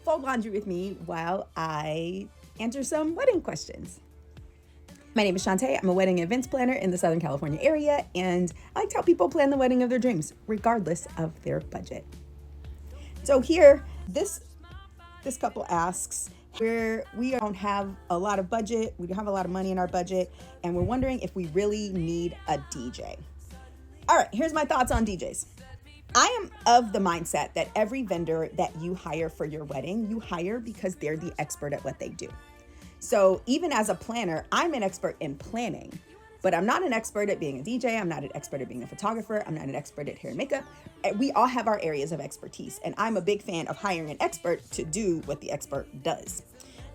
fold laundry with me while I answer some wedding questions. My name is Shantae. I'm a wedding events planner in the Southern California area, and I like to help people plan the wedding of their dreams, regardless of their budget. So here, this couple asks, where we don't have a lot of budget, we don't have a lot of money in our budget, and we're wondering if we really need a DJ. All right, here's my thoughts on DJs. I am of the mindset that every vendor that you hire for your wedding, you hire because they're the expert at what they do. So even as a planner, I'm an expert in planning, but I'm not an expert at being a DJ. I'm not an expert at being a photographer. I'm not an expert at hair and makeup. We all have our areas of expertise, and I'm a big fan of hiring an expert to do what the expert does.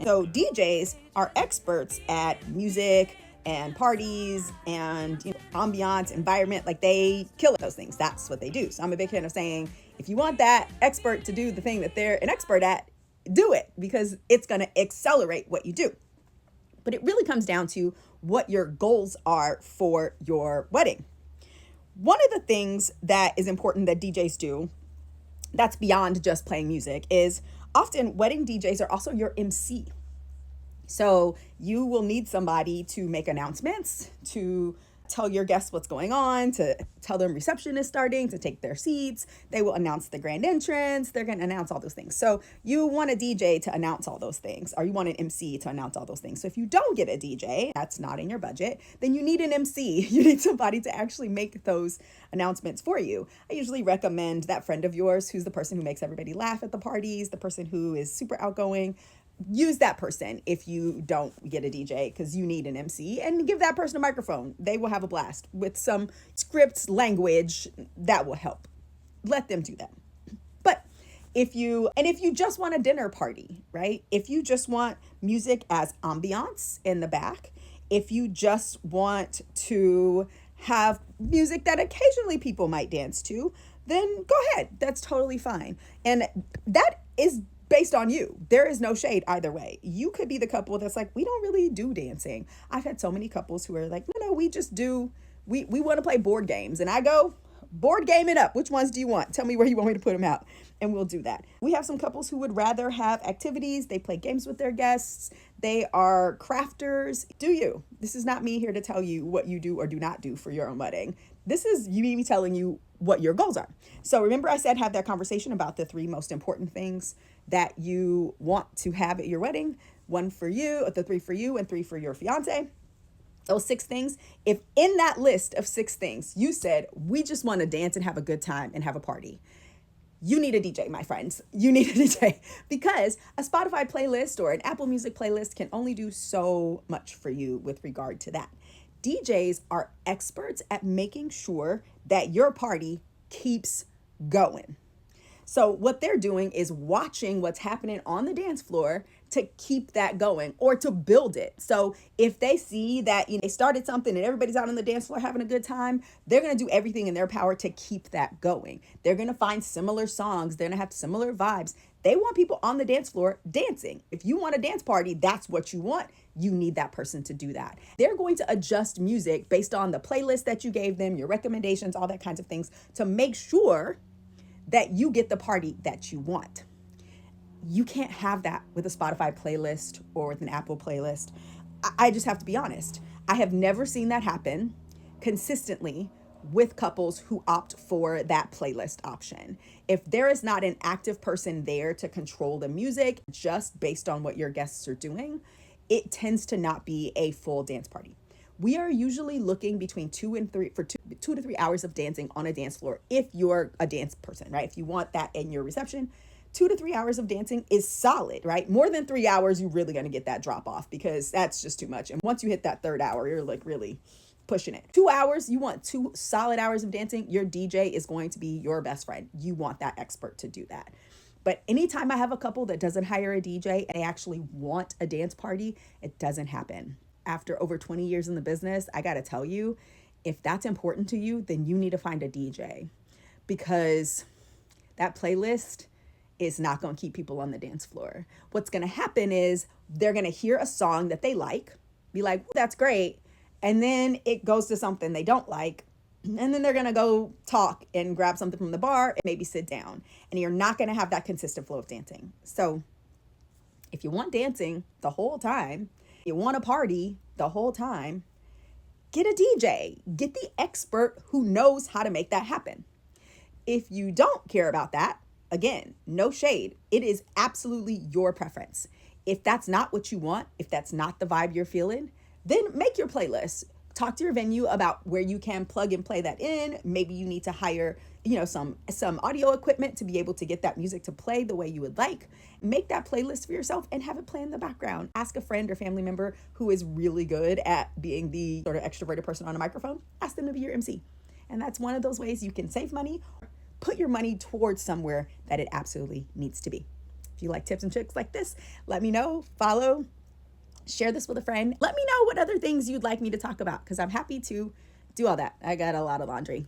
So DJs are experts at music and parties and ambiance, environment. Like, they kill those things. That's what they do. So I'm a big fan of saying, if you want that expert to do the thing that they're an expert at, do it, because it's going to accelerate what you do. But it really comes down to what your goals are for your wedding. One of the things that is important that DJs do, that's beyond just playing music, is often wedding DJs are also your MC. So you will need somebody to make announcements, to tell your guests what's going on, to tell them reception is starting, to take their seats. They will announce the grand entrance. They're going to announce all those things. So you want a DJ to announce all those things, or you want an MC to announce all those things. So if you don't get a DJ, that's not in your budget, then you need an MC. You need somebody to actually make those announcements for you. I usually recommend that friend of yours who's the person who makes everybody laugh at the parties, the person who is super outgoing. Use that person if you don't get a DJ, because you need an MC, and give that person a microphone. They will have a blast with some script language that will help. Let them do that. But if you just want a dinner party, right? If you just want music as ambiance in the back, if you just want to have music that occasionally people might dance to, then go ahead. That's totally fine. And that is based on you. There is no shade either way. You could be the couple that's like, we don't really do dancing. I've had so many couples who are like, no, we just do, we want to play board games. And I go, board game it up. Which ones do you want? Tell me where you want me to put them out, and we'll do that. We have some couples who would rather have activities. They play games with their guests. They are crafters. Do you? This is not me here to tell you what you do or do not do for your own wedding. This is me telling you what your goals are. So remember, I said have that conversation about the 3 most important things that you want to have at your wedding. 1 for you, the 3 for you, and 3 for your fiance. Those 6 things, if in that list of 6 things you said, we just want to dance and have a good time and have a party, you need a DJ, my friends. You need a DJ, because a Spotify playlist or an Apple Music playlist can only do so much for you with regard to that. DJs are experts at making sure that your party keeps going. So what they're doing is watching what's happening on the dance floor to keep that going, or to build it. So if they see that they started something and everybody's out on the dance floor having a good time, they're going to do everything in their power to keep that going. They're going to find similar songs. They're going to have similar vibes. They want people on the dance floor dancing. If you want a dance party, that's what you want. You need that person to do that. They're going to adjust music based on the playlist that you gave them, your recommendations, all that kinds of things, to make sure that you get the party that you want. You can't have that with a Spotify playlist or with an Apple playlist. I just have to be honest. I have never seen that happen consistently with couples who opt for that playlist option. If there is not an active person there to control the music just based on what your guests are doing, it tends to not be a full dance party. We are usually looking between 2 to 3 hours of dancing on a dance floor if you're a dance person, right? If you want that in your reception, 2 to 3 hours of dancing is solid, right? More than 3 hours, you're really going to get that drop off, because that's just too much. And once you hit that 3rd hour, you're like really pushing it. 2 hours, you want 2 solid hours of dancing, your DJ is going to be your best friend. You want that expert to do that. But anytime I have a couple that doesn't hire a DJ and they actually want a dance party, it doesn't happen. After over 20 years in the business, I got to tell you, if that's important to you, then you need to find a DJ, because that playlist is not going to keep people on the dance floor. What's going to happen is they're going to hear a song that they like, be like, that's great. And then it goes to something they don't like. And then they're going to go talk and grab something from the bar and maybe sit down. And you're not going to have that consistent flow of dancing. So If you want dancing the whole time, you want a party the whole time, get a DJ, get the expert who knows how to make that happen. If you don't care about that, again, no shade. It is absolutely your preference. If that's not what you want, if that's not the vibe you're feeling, then make your playlist. Talk to your venue about where you can plug and play that in. Maybe you need to hire, some audio equipment to be able to get that music to play the way you would like. Make that playlist for yourself and have it play in the background. Ask a friend or family member who is really good at being the sort of extroverted person on a microphone. Ask them to be your MC. And that's one of those ways you can save money. Put your money towards somewhere that it absolutely needs to be. If you like tips and tricks like this, let me know, follow, share this with a friend. Let me know what other things you'd like me to talk about, because I'm happy to do all that. I got a lot of laundry.